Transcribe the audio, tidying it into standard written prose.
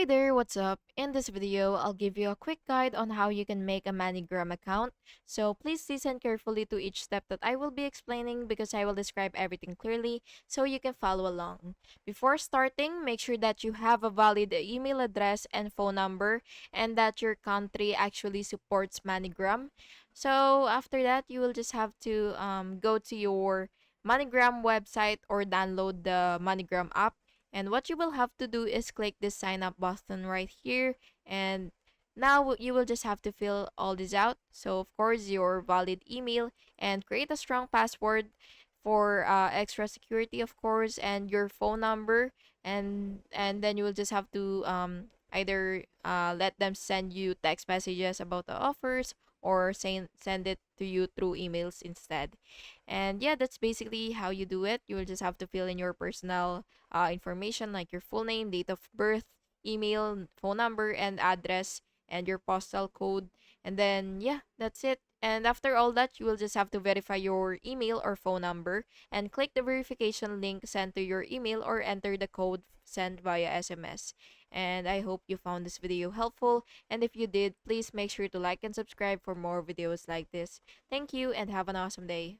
Hi there, what's up? In this video, I'll give you a quick guide on how you can make a MoneyGram account. So please listen carefully to each step that I will be explaining because I will describe everything clearly so you can follow along. Before starting, make sure that you have a valid email address and phone number and that your country actually supports MoneyGram. So after that, you will just have to go to your MoneyGram website or download the MoneyGram app, and what you will have to do is click this sign up button right here. And now you will just have to fill all this out. So, of course, your valid email and create a strong password for extra security, of course, and your phone number. And then you will just have to either let them send you text messages about the offers or send it to you through emails instead. And yeah, that's basically how you do it. You will just have to fill in your personal information like your full name, date of birth, email, phone number, and address, and your postal code. And then, yeah, that's it. And after all that, you will just have to verify your email or phone number and click the verification link sent to your email or enter the code sent via SMS. And I hope you found this video helpful. And if you did, please make sure to like and subscribe for more videos like this. Thank you and have an awesome day.